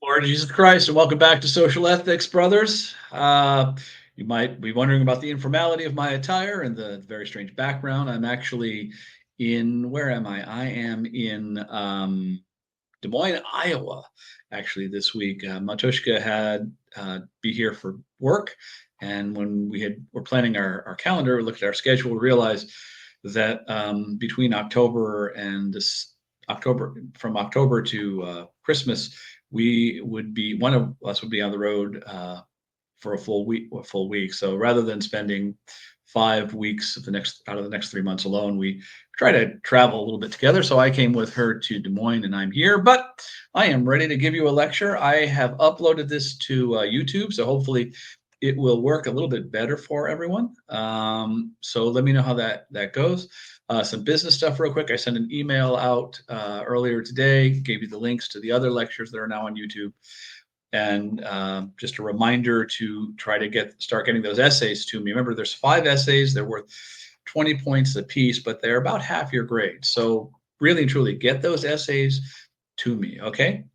Lord Jesus Christ, and welcome back to Social Ethics, brothers. You might be wondering about the informality of my attire and the very strange background. I'm actually where am I? I am in Des Moines, Iowa, actually, this week. Matushka had be here for work, and when were planning our calendar, we looked at our schedule, we realized that between October and this October, from October to Christmas, we would be one of us would be on the road for a full week. So rather than spending 5 weeks of the next out of the next 3 months alone, we try to travel a little bit together. So I came with her to Des Moines, and I'm here. But I am ready to give you a lecture. I have uploaded this to YouTube, so hopefully it will work a little bit better for everyone. So let me know how that goes. Some business stuff real quick. I sent an email out earlier today, gave you the links to the other lectures that are now on YouTube. And just a reminder to try to start getting those essays to me. Remember, there's 5 essays. They're worth 20 points a piece, but they're about half your grade. So really and truly, get those essays to me. Okay.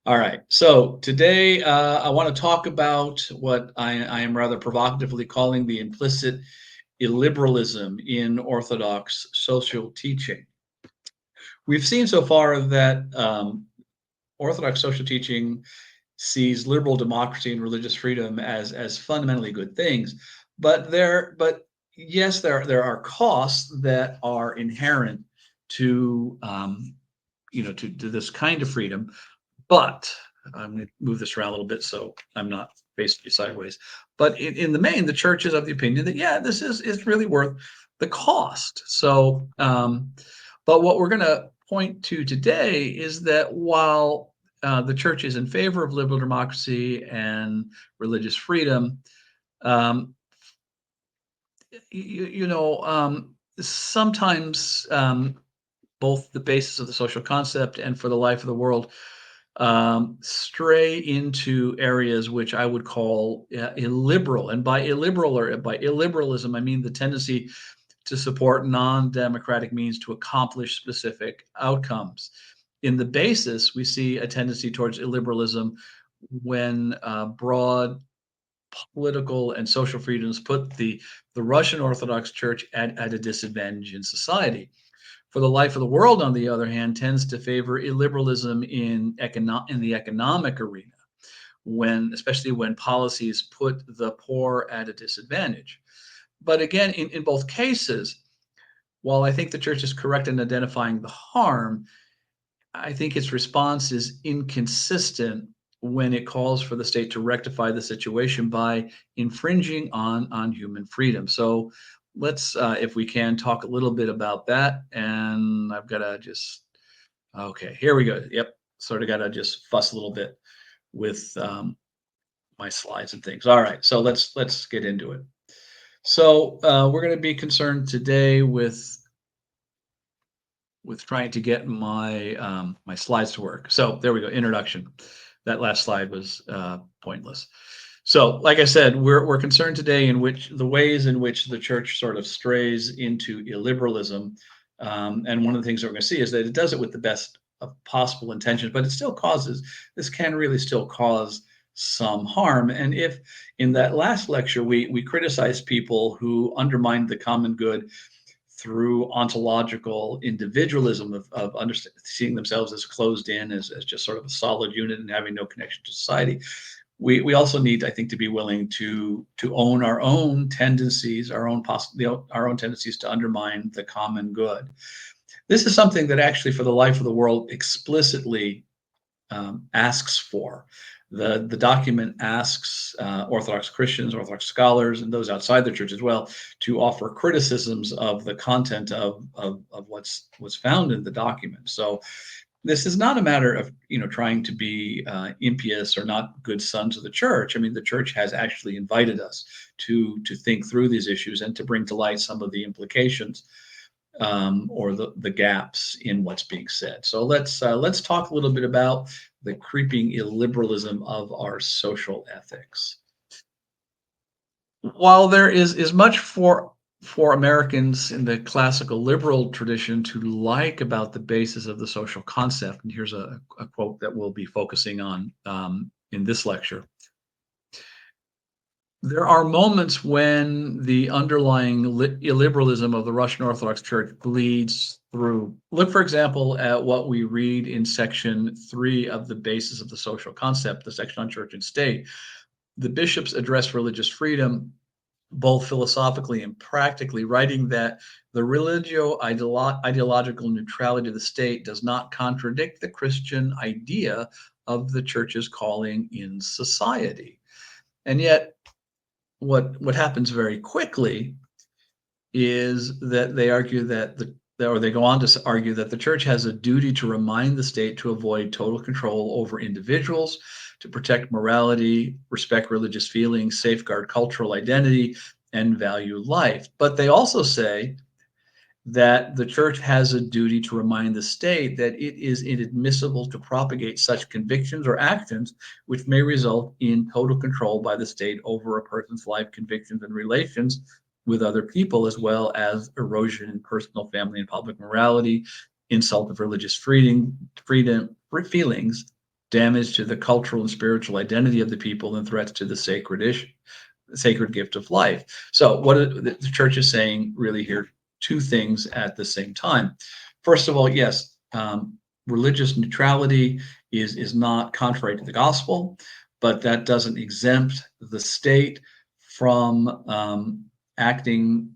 All right. So today I want to talk about what I am rather provocatively calling the implicit illiberalism in Orthodox social teaching. We've seen so far that Orthodox social teaching sees liberal democracy and religious freedom as fundamentally good things, but yes, there are costs that are inherent to to this kind of freedom. But I'm going to move this around a little bit so I'm not facing you sideways. But in the main, the church is of the opinion that yeah, this is really worth the cost. So, but what we're going to point to today is that while the church is in favor of liberal democracy and religious freedom, um, sometimes both the basis of the social concept and for the life of the world stray into areas which I would call illiberal. And by illiberal or by illiberalism, I mean the tendency to support non-democratic means to accomplish specific outcomes. In the basis, we see a tendency towards illiberalism when broad political and social freedoms put the Russian Orthodox Church at a disadvantage in society. For the life of the world, on the other hand, tends to favor illiberalism in the economic arena, especially when policies put the poor at a disadvantage. But again, in both cases, while I think the church is correct in identifying the harm, I think its response is inconsistent when it calls for the state to rectify the situation by infringing on human freedom. So let's, if we can, talk a little bit about that. And I've got to just, okay, here we go. Yep, sort of got to just fuss a little bit with my slides and things. All right, so let's get into it. So we're going to be concerned today with trying to get my slides to work. So there we go. Introduction. That last slide was pointless. So, like I said, we're concerned today in which the ways in which the church sort of strays into illiberalism, and one of the things that we're going to see is that it does it with the best of possible intentions, but it still causes this can really still cause some harm. And if in that last lecture we criticized people who undermined the common good through ontological individualism of seeing themselves as closed in, as just sort of a solid unit and having no connection to society. We also need, I think, to be willing to own our own tendencies, our own tendencies to undermine the common good. This is something that actually, for the life of the world, explicitly asks for. The document asks Orthodox Christians, Orthodox scholars, and those outside the church as well to offer criticisms of the content of what's found in the document. So this is not a matter of trying to be impious or not good sons of the church. I mean, the church has actually invited us to think through these issues and to bring to light some of the implications or the gaps in what's being said. So let's talk a little bit about the creeping illiberalism of our social ethics. While there is much for for Americans in the classical liberal tradition to like about the basis of the social concept, and here's a quote that we'll be focusing on in this lecture. There are moments when the underlying illiberalism of the Russian Orthodox Church bleeds through. Look, for example, at what we read in section 3 of the basis of the social concept, the section on church and state. The bishops address religious freedom both philosophically and practically, writing that the religio-ideological neutrality of the state does not contradict the Christian idea of the church's calling in society. And yet, what happens very quickly is that they argue that or they go on to argue that the church has a duty to remind the state to avoid total control over individuals, to protect morality, respect religious feelings, safeguard cultural identity, and value life. But they also say that the church has a duty to remind the state that it is inadmissible to propagate such convictions or actions which may result in total control by the state over a person's life, convictions, and relations with other people, as well as erosion in personal, family, and public morality, insult of religious feelings, damage to the cultural and spiritual identity of the people, and threats to the sacred gift of life. So what the church is saying really here, two things at the same time. First of all, yes, religious neutrality is not contrary to the gospel, but that doesn't exempt the state from acting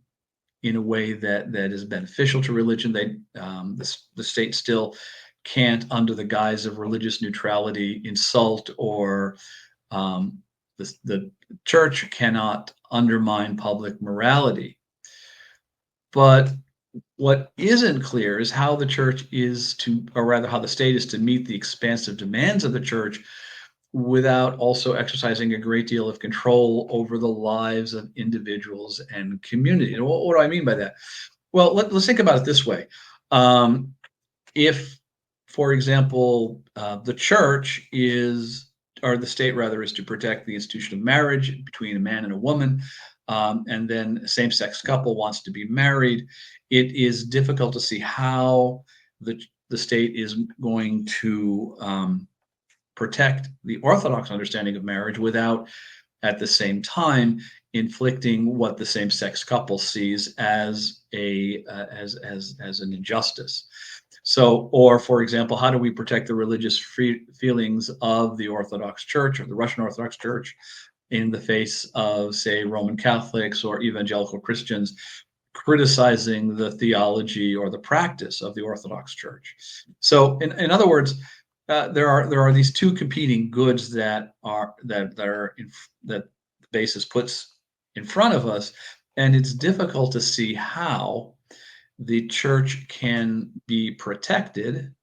in a way that is beneficial to religion. The state still can't, under the guise of religious neutrality, insult or the church cannot undermine public morality. But what isn't clear is how the church is to, or rather, how the state is to meet the expansive demands of the church without also exercising a great deal of control over the lives of individuals and community. And what do I mean by that? Well, let's think about it this way. If, for example, the church is, or the state rather, is to protect the institution of marriage between a man and a woman, and then a same-sex couple wants to be married, it is difficult to see how the state is going to protect the Orthodox understanding of marriage without, at the same time, inflicting what the same-sex couple sees as as an injustice. So, or for example, how do we protect the religious feelings of the Orthodox Church or the Russian Orthodox Church in the face of, say, Roman Catholics or evangelical Christians criticizing the theology or the practice of the Orthodox Church? So, in other words, there are these two competing goods that the basis puts in front of us, and it's difficult to see how the church can be protected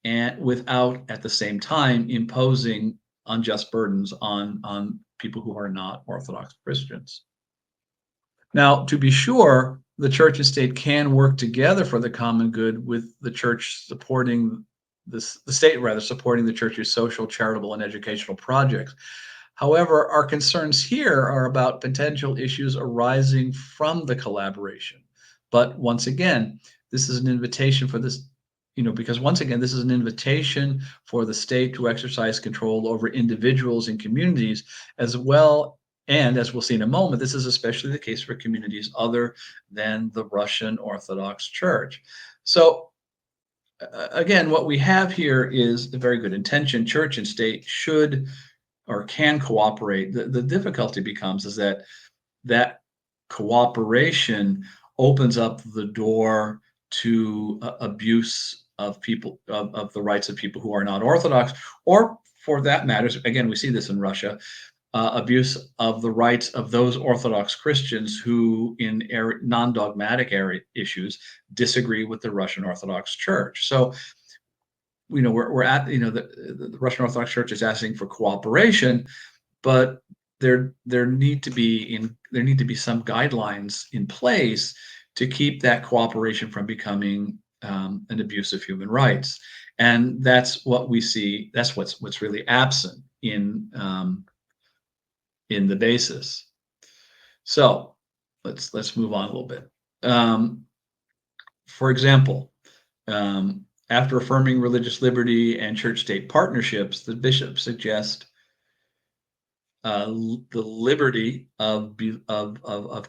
and without at the same time imposing unjust burdens on people who are not Orthodox Christians. Now, to be sure, the church and state can work together for the common good, with the church supporting the state rather supporting the church's social, charitable, and educational projects. However, our concerns here are about potential issues arising from the collaboration. But once again, this is an invitation for this, because once again, this is an invitation for the state to exercise control over individuals and communities as well. And as we'll see in a moment, this is especially the case for communities other than the Russian Orthodox Church. So again, what we have here is a very good intention. Church and state should or can cooperate. The difficulty becomes is that cooperation opens up the door to abuse of people of the rights of people who are not Orthodox, or for that matter, again, we see this in Russia, abuse of the rights of those Orthodox Christians who, in non-dogmatic issues, disagree with the Russian Orthodox Church. So, we're at, the Russian Orthodox Church is asking for cooperation, but there need to be some guidelines in place to keep that cooperation from becoming an abuse of human rights, and that's what we see. That's what's really absent in the basis. So let's move on a little bit. Um, for example, after affirming religious liberty and church-state partnerships, the bishops suggest the liberty of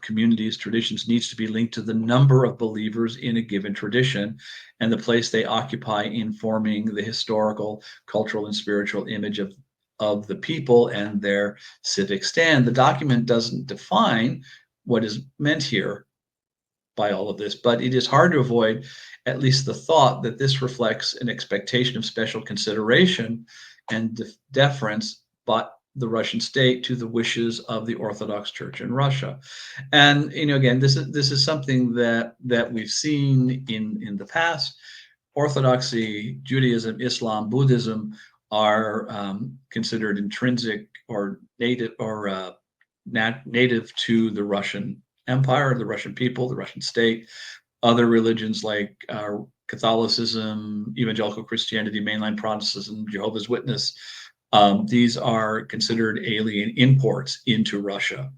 communities, traditions needs to be linked to the number of believers in a given tradition and the place they occupy in forming the historical, cultural, and spiritual image of the people and their civic stand. The document doesn't define what is meant here by all of this, but it is hard to avoid at least the thought that this reflects an expectation of special consideration and deference by the Russian state to the wishes of the Orthodox Church in Russia. And again, this is something that we've seen in the past. Orthodoxy, Judaism, Islam, Buddhism are considered intrinsic or native to the Russian Empire, the Russian people, the Russian state. Other religions like Catholicism, evangelical Christianity, mainline Protestantism, Jehovah's Witness, these are considered alien imports into Russia.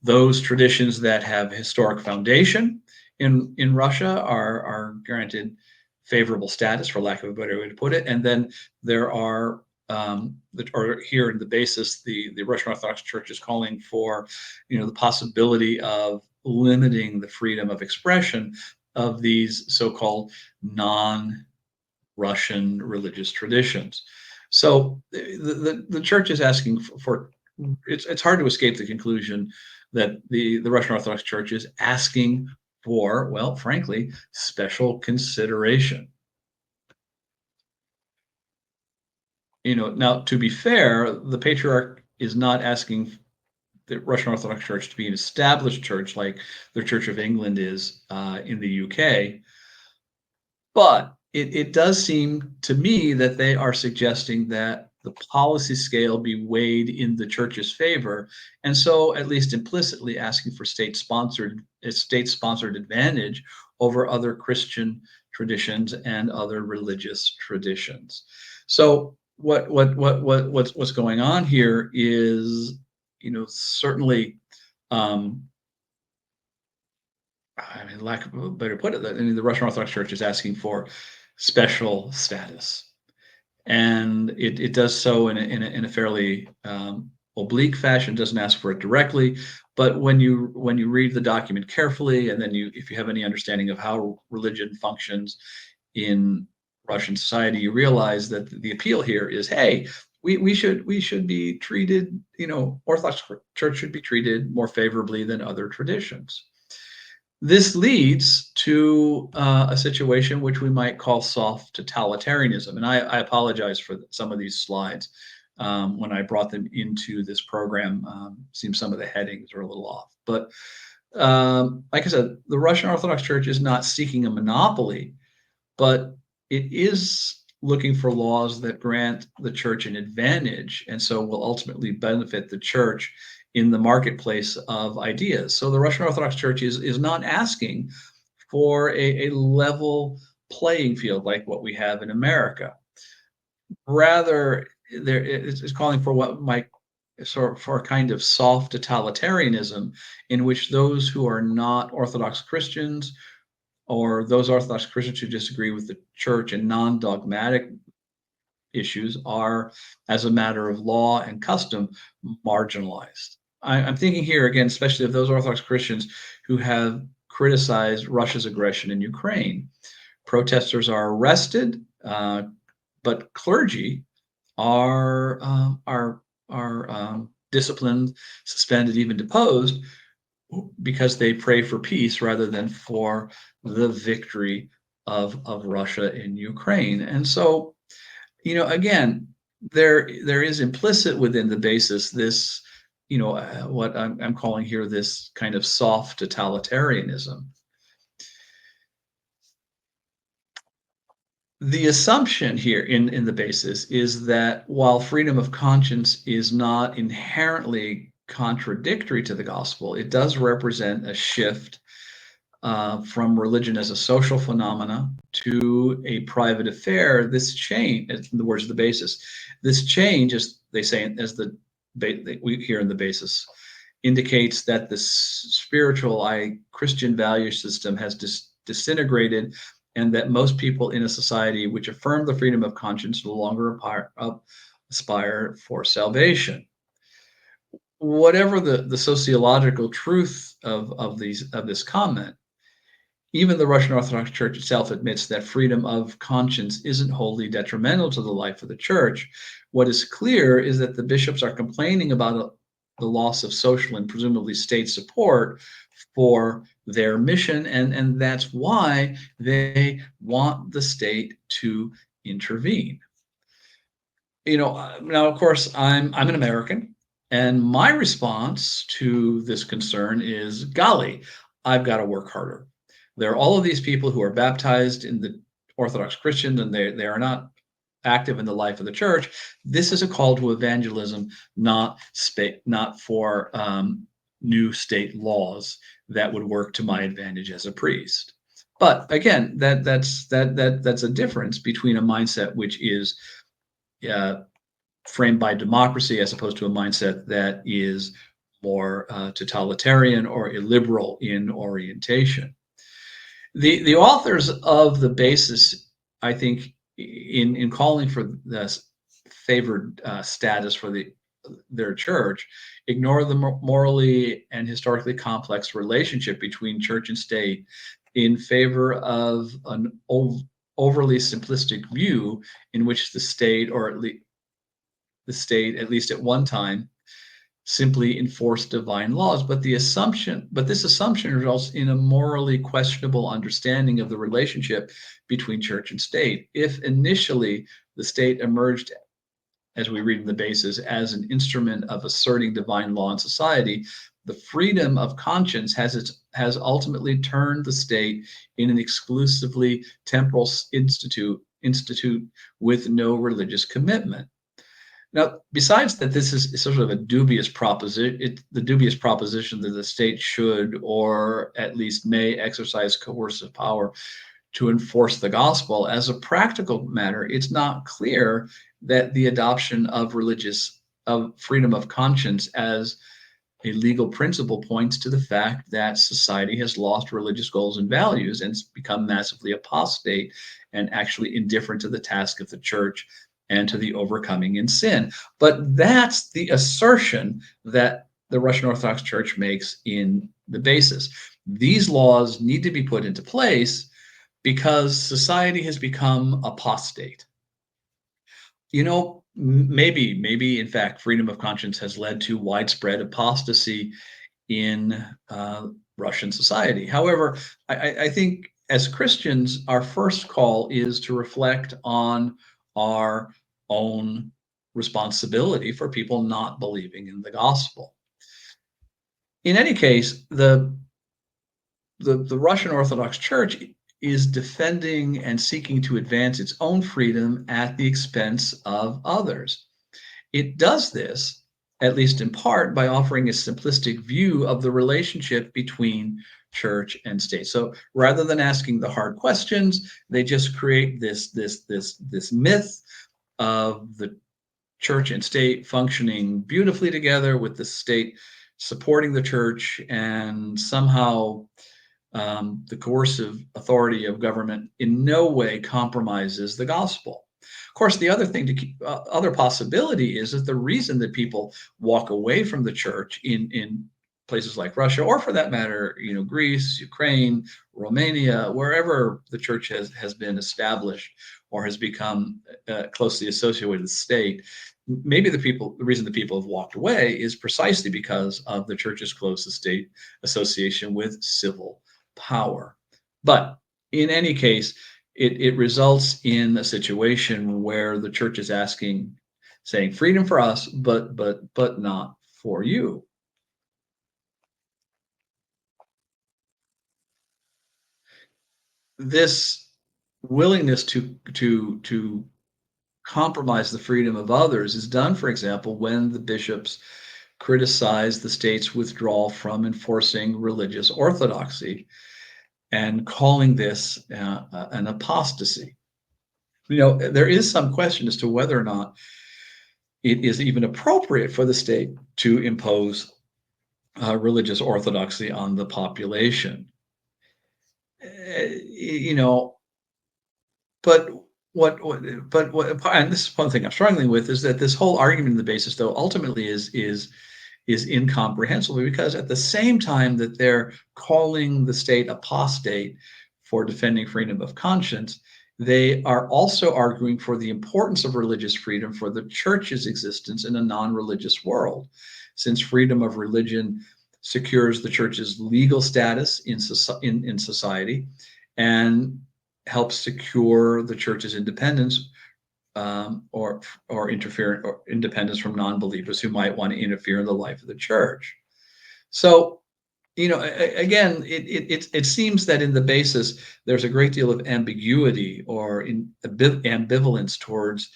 Those traditions that have historic foundation in Russia are granted favorable status, for lack of a better way to put it. And then there are or here in the basis, the Russian Orthodox Church is calling for, the possibility of limiting the freedom of expression of these so-called non-Russian religious traditions. So the church is asking for it's hard to escape the conclusion that the Russian Orthodox Church is asking for, well, frankly, special consideration. Now, to be fair, the patriarch is not asking the Russian Orthodox Church to be an established church like the Church of England is in the UK. But it does seem to me that they are suggesting that the policy scale be weighed in the church's favor, and so at least implicitly asking for state-sponsored advantage over other Christian traditions and other religious traditions. So what's going on here is, certainly, lack of a better put it, the Russian Orthodox Church is asking for special status, and it does so in a fairly oblique fashion. Doesn't ask for it directly, but when you read the document carefully, and then if you have any understanding of how religion functions in Russian society, you realize that the appeal here is, hey, we should be treated, Orthodox Church should be treated more favorably than other traditions. This leads to a situation which we might call soft totalitarianism. And I apologize for some of these slides. When I brought them into this program, seems some of the headings are a little off. But like I said, the Russian Orthodox Church is not seeking a monopoly, but it is looking for laws that grant the church an advantage, and so will ultimately benefit the church in the marketplace of ideas. So the Russian Orthodox Church is not asking for a level playing field like what we have in America. Rather, it's calling for what might for a kind of soft totalitarianism, in which those who are not Orthodox Christians, or those Orthodox Christians who disagree with the church in non-dogmatic issues, are, as a matter of law and custom, marginalized. I'm thinking here again, especially of those Orthodox Christians who have criticized Russia's aggression in Ukraine. Protesters are arrested, but clergy are disciplined, suspended, even deposed, because they pray for peace rather than for the victory of Russia in Ukraine. And so, again, there is implicit within the basis this, what I'm calling here this kind of soft totalitarianism. The assumption here in the basis is that while freedom of conscience is not inherently contradictory to the gospel, it does represent a shift from religion as a social phenomena to a private affair. This change, in the words of the basis, this change, as they say, as we hear in the basis, indicates that the spiritual Christian value system has disintegrated, and that most people in a society which affirm the freedom of conscience no longer aspire for salvation. Whatever the sociological truth of this comment, even the Russian Orthodox Church itself admits that freedom of conscience isn't wholly detrimental to the life of the church. What is clear is that the bishops are complaining about the loss of social and presumably state support for their mission, and that's why they want the state to intervene. Now, of course, I'm an American, and my response to this concern is, golly, I've got to work harder. There are all of these people who are baptized in the Orthodox Christians, and they are not active in the life of the church. This is a call to evangelism, not for new state laws that would work to my advantage as a priest. But again, that's a difference between a mindset which is framed by democracy as opposed to a mindset that is more totalitarian or illiberal in orientation. The authors of the basis, I think, in calling for the favored status for their church, ignore the morally and historically complex relationship between church and state in favor of an overly simplistic view in which the state, or at least at one time, simply enforce divine laws. But this assumption results in a morally questionable understanding of the relationship between church and state. If initially the state emerged, as we read in the basis, as an instrument of asserting divine law in society, the freedom of conscience has ultimately turned the state in an exclusively temporal institute with no religious commitment. Now, besides that, this is sort of a dubious proposition. The dubious proposition that the state should, or at least may, exercise coercive power to enforce the gospel. As a practical matter, it's not clear that the adoption of freedom of conscience as a legal principle points to the fact that society has lost religious goals and values and become massively apostate and actually indifferent to the task of the church and to the overcoming in sin. But that's the assertion that the Russian Orthodox Church makes in the basis. These laws need to be put into place because society has become apostate. Maybe in fact, freedom of conscience has led to widespread apostasy in Russian society. However, I think as Christians, our first call is to reflect on our own responsibility for people not believing in the gospel. In any case, the Russian Orthodox Church is defending and seeking to advance its own freedom at the expense of others. It does this, at least in part, by offering a simplistic view of the relationship between church and state. So rather than asking the hard questions, they just create this myth of the church and state functioning beautifully together, with the state supporting the church, and somehow the coercive authority of government in no way compromises the gospel. Of course, the other possibility is that the reason that people walk away from the church in places like Russia, or for that matter, Greece, Ukraine, Romania, wherever the church has been established or has become closely associated with the state, maybe the reason the people have walked away is precisely because of the church's close state association with civil power. But in any case, it results in a situation where the church is saying freedom for us, but not for you. This willingness to compromise the freedom of others is done, for example, when the bishops criticize the state's withdrawal from enforcing religious orthodoxy and calling this an apostasy. There is some question as to whether or not it is even appropriate for the state to impose religious orthodoxy on the population. You know, but and this is one thing I'm struggling with is that this whole argument in the basis, though, ultimately is incomprehensible because at the same time that they're calling the state apostate for defending freedom of conscience, they are also arguing for the importance of religious freedom for the church's existence in a non-religious world, since freedom of religion secures the church's legal status in society and helps secure the church's independence or interfere or independence from non-believers who might want to interfere in the life of the church. So, again, it seems that in the basis there's a great deal of ambiguity or ambivalence towards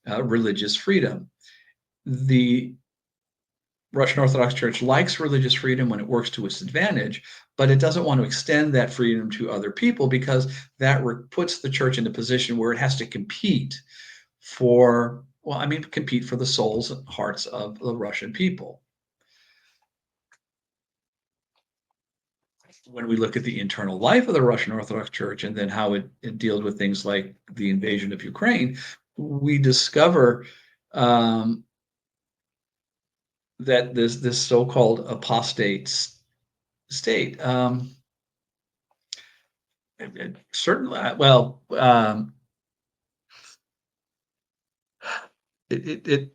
religious freedom. The Russian Orthodox Church likes religious freedom when it works to its advantage, but it doesn't want to extend that freedom to other people because that puts the church in a position where it has to compete compete for the souls and hearts of the Russian people. When we look at the internal life of the Russian Orthodox Church and then how it deals with things like the invasion of Ukraine, we discover that this so-called apostate state certainly it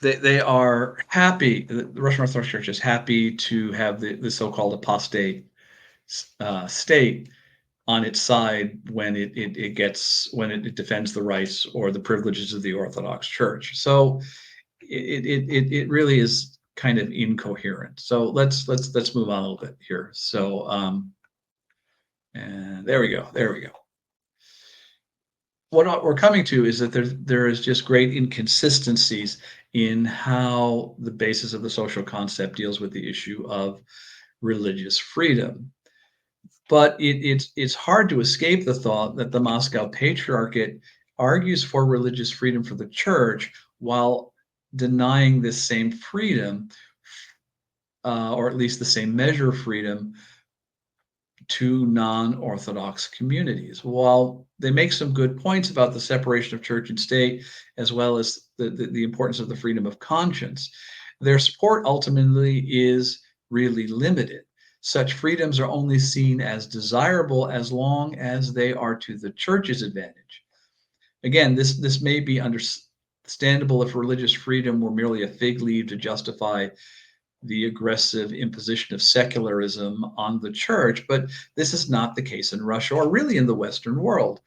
they are happy. The Russian Orthodox Church is happy to have the so-called apostate state on its side when it defends the rights or the privileges of the Orthodox Church. So it really is kind of incoherent. So let's move on a little bit here. So and there we go. What we're coming to is that there is just great inconsistencies in how the basis of the social concept deals with the issue of religious freedom. But it's hard to escape the thought that the Moscow Patriarchate argues for religious freedom for the church while denying this same freedom, or at least the same measure of freedom, to non-Orthodox communities. While they make some good points about the separation of church and state, as well as the importance of the freedom of conscience, their support ultimately is really limited. Such freedoms are only seen as desirable as long as they are to the church's advantage. Again, this may be understandable if religious freedom were merely a fig leaf to justify the aggressive imposition of secularism on the church, but this is not the case in Russia or really in the Western world.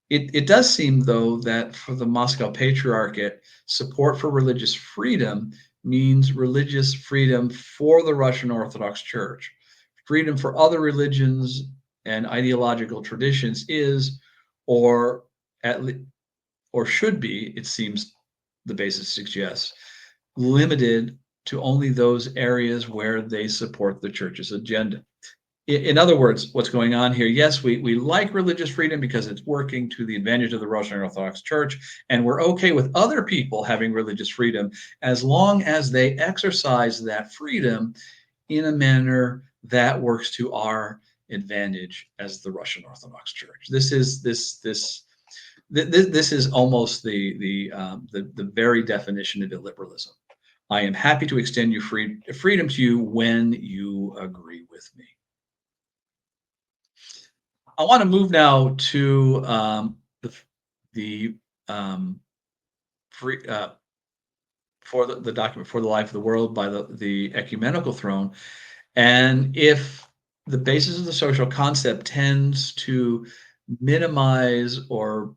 It does seem, though, that for the Moscow Patriarchate, support for religious freedom means religious freedom for the Russian Orthodox Church. Freedom for other religions and ideological traditions is, or at least, or should be, it seems the basis suggests, limited to only those areas where they support the church's agenda. In other words, what's going on here? Yes, we like religious freedom because it's working to the advantage of the Russian Orthodox Church, and we're okay with other people having religious freedom as long as they exercise that freedom in a manner that works to our advantage as the Russian Orthodox Church. This is almost the very definition of illiberalism. I am happy to extend you freedom to you when you agree with me. I want to move now to the free for the document For the Life of the World by the Ecumenical Throne, and if the basis of the social concept tends to minimize or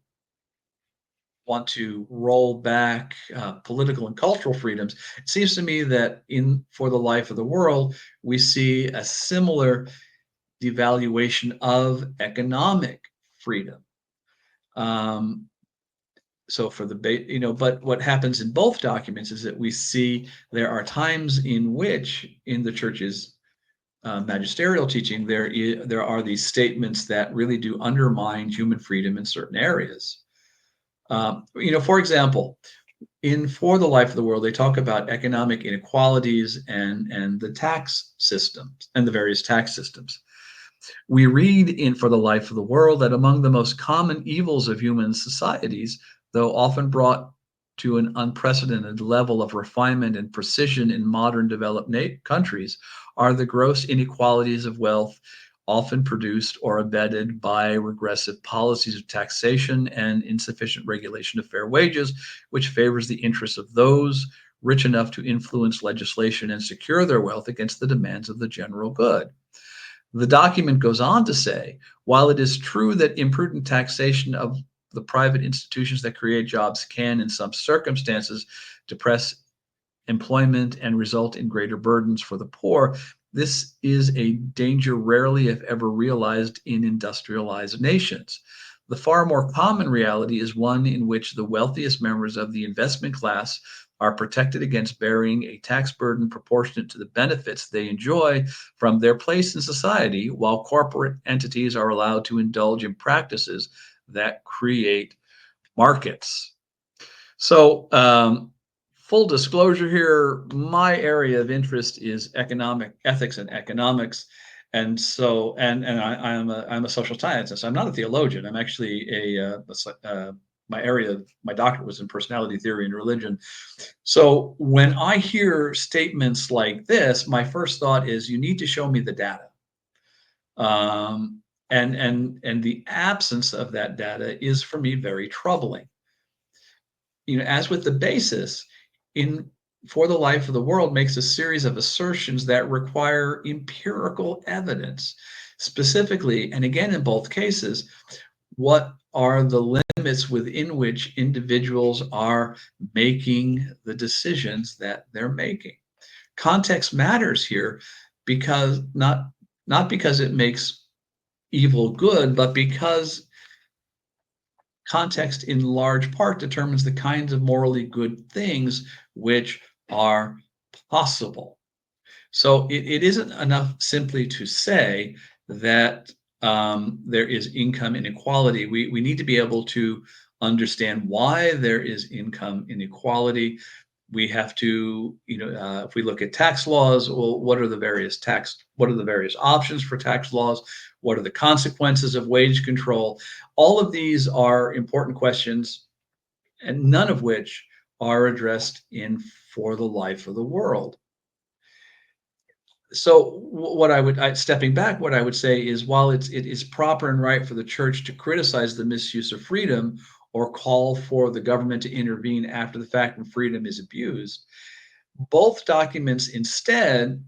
want to roll back political and cultural freedoms, it seems to me that in For the Life of the World, we see a similar devaluation of economic freedom. So for but what happens in both documents is that we see there are times in which in the church's magisterial teaching, there are these statements that really do undermine human freedom in certain areas. For example, in For the Life of the World, they talk about economic inequalities and the tax systems and the various tax systems. We read in For the Life of the World that among the most common evils of human societies, though often brought to an unprecedented level of refinement and precision in modern developed countries, are the gross inequalities of wealth, often produced or abetted by regressive policies of taxation and insufficient regulation of fair wages, which favors the interests of those rich enough to influence legislation and secure their wealth against the demands of the general good. The document goes on to say, while it is true that imprudent taxation of the private institutions that create jobs can, in some circumstances, depress employment and result in greater burdens for the poor, this is a danger rarely, if ever, realized in industrialized nations. The far more common reality is one in which the wealthiest members of the investment class are protected against bearing a tax burden proportionate to the benefits they enjoy from their place in society, while corporate entities are allowed to indulge in practices that create markets. So, full disclosure here, my area of interest is economic ethics and economics. And so, I'm a social scientist. I'm not a theologian. I'm actually my area, my doctorate was in personality theory and religion. So when I hear statements like this, my first thought is you need to show me the data. And the absence of that data is for me very troubling. As with the basis, in For the Life of the World makes a series of assertions that require empirical evidence. Specifically, and again in both cases, what are the limits within which individuals are making the decisions that they're making? Context matters here because not because it makes evil good, but because context in large part determines the kinds of morally good things which are possible. So it isn't enough simply to say that there is income inequality. We need to be able to understand why there is income inequality. We have to, if we look at tax laws, well, what are the various options for tax laws? What are the consequences of wage control? All of these are important questions, and none of which are addressed in For the Life of the World. So stepping back, what I would say is, while it is proper and right for the church to criticize the misuse of freedom or call for the government to intervene after the fact when freedom is abused, both documents instead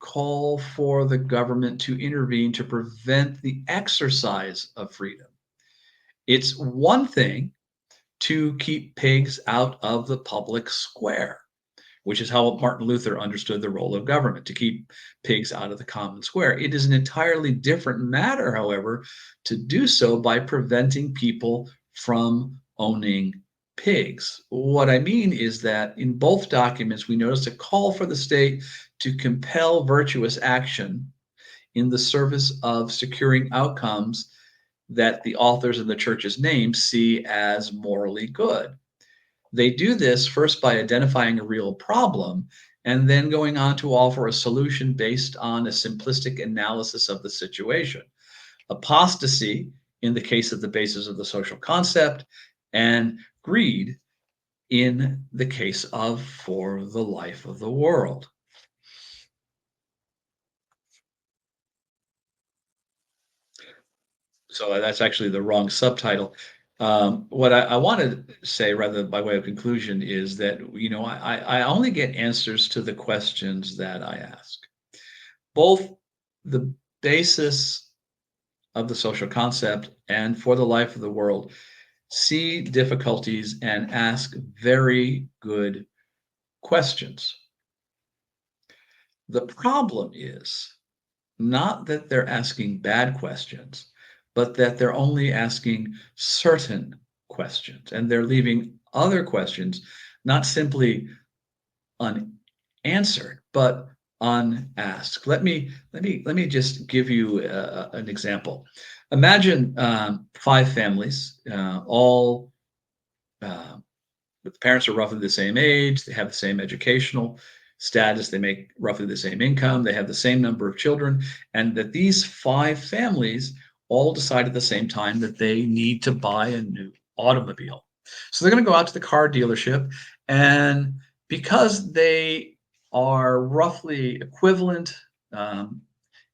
call for the government to intervene to prevent the exercise of freedom. It's one thing to keep pigs out of the public square, which is how Martin Luther understood the role of government, to keep pigs out of the common square. It is an entirely different matter, however, to do so by preventing people from owning pigs. What I mean is that in both documents, we notice a call for the state to compel virtuous action in the service of securing outcomes that the authors in the church's name see as morally good. They do this first by identifying a real problem and then going on to offer a solution based on a simplistic analysis of the situation. Apostasy, in the case of the basis of the social concept, and greed, in the case of For the Life of the World. So that's actually the wrong subtitle. What I want to say, rather by way of conclusion, is that I only get answers to the questions that I ask. Both the basis of the social concept and For the Life of the World see difficulties and ask very good questions. The problem is not that they're asking bad questions, but that they're only asking certain questions, and they're leaving other questions not simply unanswered, but unasked. Let me just give you an example. Imagine 5 families, all uh, But the parents are roughly the same age, they have the same educational status, they make roughly the same income, they have the same number of children, and that these five families all decide at the same time that they need to buy a new automobile. So they're going to go out to the car dealership, and because they are roughly equivalent, um,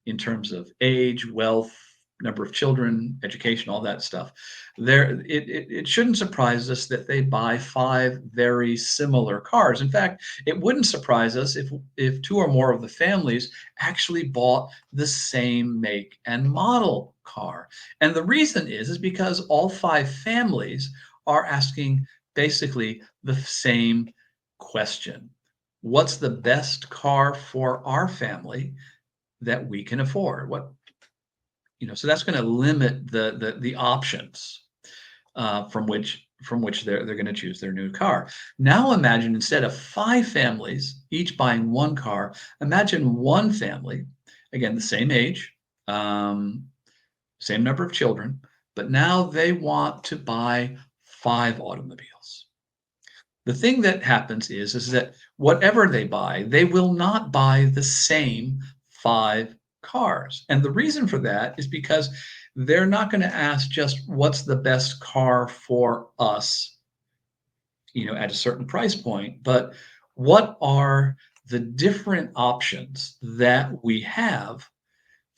in terms of age, wealth, number of children, education, all that stuff. It shouldn't surprise us that they buy five very similar cars. In fact, it wouldn't surprise us if two or more of the families actually bought the same make and model car. And the reason is because all five families are asking basically the same question. What's the best car for our family that we can afford? So that's going to limit the options, from which they're going to choose their new car. Now imagine, instead of five families each buying one car, imagine one family, again the same age, um, same number of children, but now they want to buy five automobiles. The thing that happens is that whatever they buy, they will not buy the same five cars. And the reason for that is because they're not going to ask just what's the best car for us, at a certain price point, but what are the different options that we have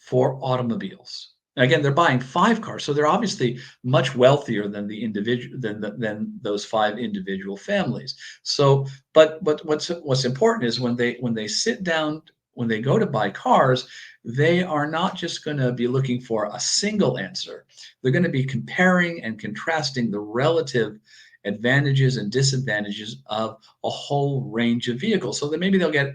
for automobiles. Again, they're buying five cars, so they're obviously much wealthier than the individual than those five individual families. So, but what's important is when they sit down, when they go to buy cars, they are not just going to be looking for a single answer. They're going to be comparing and contrasting the relative advantages and disadvantages of a whole range of vehicles. So that maybe they'll get,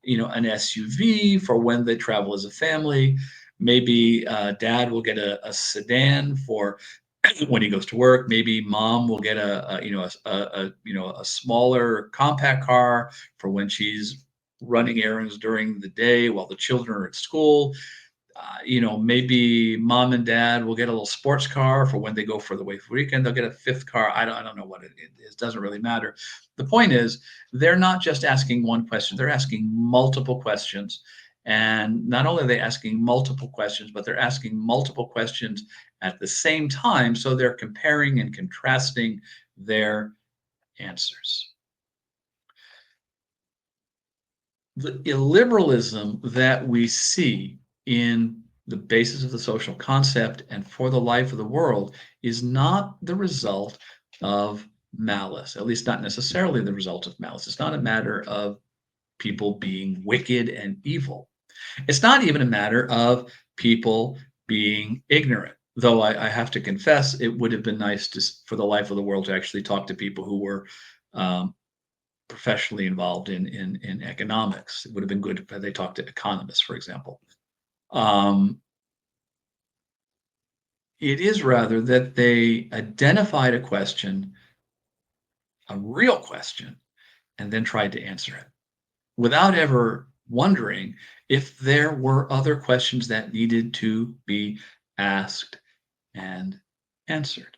an SUV for when they travel as a family. Maybe dad will get a sedan for when he goes to work. Maybe mom will get a smaller compact car for when she's running errands during the day while the children are at school. Maybe mom and dad will get a little sports car for when they go for the weekend. They'll get a fifth car. I don't know what it is. It doesn't really matter. The point is, they're not just asking one question. They're asking multiple questions. And not only are they asking multiple questions, but they're asking multiple questions at the same time. So they're comparing and contrasting their answers. The illiberalism that we see in the basis of the social concept and for the life of the world is not the result of malice, at least not necessarily the result of malice. It's not a matter of people being wicked and evil. It's not even a matter of people being ignorant. Though I have to confess, it would have been nice for the life of the world to actually talk to people who were um, professionally involved in economics. It would have been good if they talked to economists, for example. Um, it is rather that they identified a question, a real question, and then tried to answer it without ever wondering if there were other questions that needed to be asked and answered.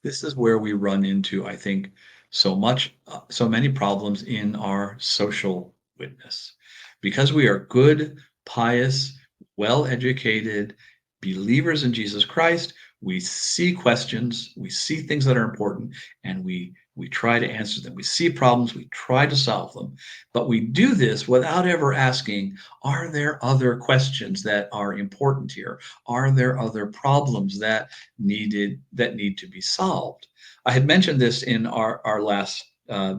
This is where we run into, I think, so many problems in our social witness. Because we are good, pious, well-educated believers in Jesus Christ, we see questions, we see things that are important, and we try to answer them. We see problems, we try to solve them. But we do this without ever asking, are there other questions that are important here? Are there other problems that need to be solved? I had mentioned this in our last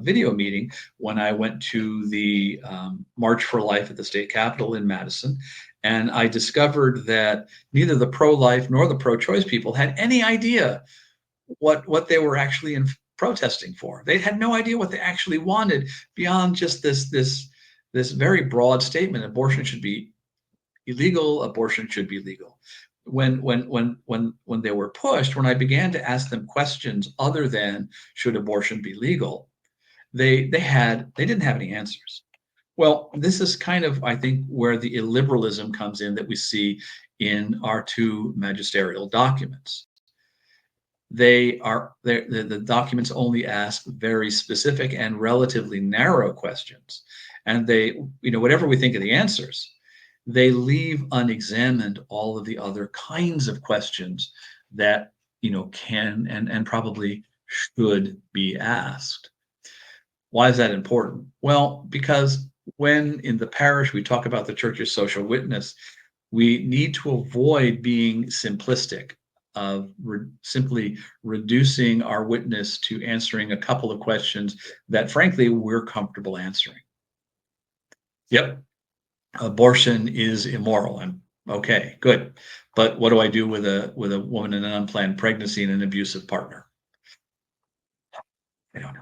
video meeting when I went to the March for Life at the state capitol in Madison. And I discovered that neither the pro-life nor the pro-choice people had any idea what they were actually protesting for. They had no idea what they actually wanted beyond just this very broad statement: abortion should be illegal, abortion should be legal. When they were pushed, when I began to ask them questions other than should abortion be legal, they didn't have any answers. Well, this is kind of, I think, where the illiberalism comes in that we see in our two magisterial documents. the documents only ask very specific and relatively narrow questions, and whatever we think of the answers, they leave unexamined all of the other kinds of questions that can and probably should be asked. Why is that important? Well, because when in the parish we talk about the church's social witness, we need to avoid being simplistic, of simply reducing our witness to answering a couple of questions that, frankly, we're comfortable answering. Yep, abortion is immoral. And okay, good. But what do I do with a woman in an unplanned pregnancy and an abusive partner? I don't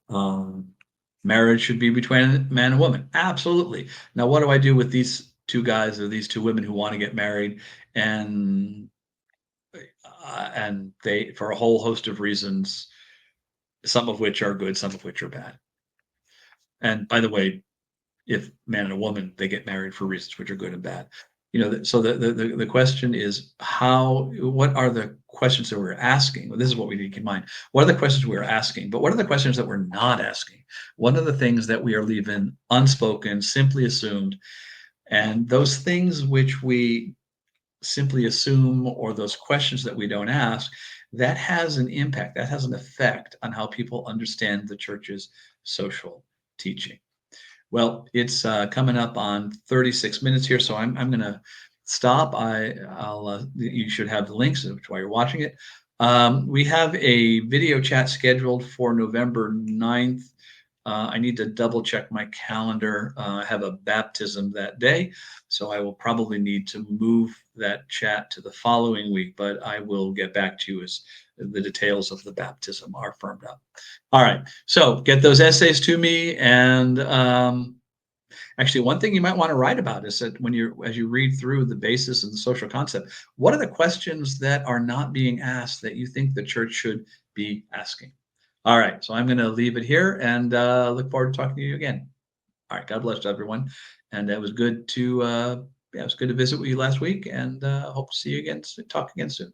know. Marriage should be between man and woman. Absolutely. Now, what do I do with these two guys or these two women who want to get married and they, for a whole host of reasons, some of which are good, some of which are bad. And by the way, if man and a woman, they get married for reasons which are good and bad. So the question is what are the questions that we're asking? Well, this is what we need to keep in mind. What are the questions we're asking? But what are the questions that we're not asking? What are the things that we are leaving unspoken, simply assumed? And those things which we simply assume, or those questions that we don't ask, that has an impact, that has an effect on how people understand the church's social teaching. Well, it's coming up on 36 minutes here, so I'm going to stop. You should have the links while you're watching it. We have a video chat scheduled for November 9th. I need to double check my calendar. I have a baptism that day, so I will probably need to move that chat to the following week, but I will get back to you as the details of the baptism are firmed up. All right, so get those essays to me, and actually, one thing you might want to write about is that as you read through the basis of the social concept, what are the questions that are not being asked that you think the church should be asking? All right, so I'm going to leave it here and look forward to talking to you again. All right, God bless everyone, and it was good to visit with you last week, and hope to see you again, talk again soon.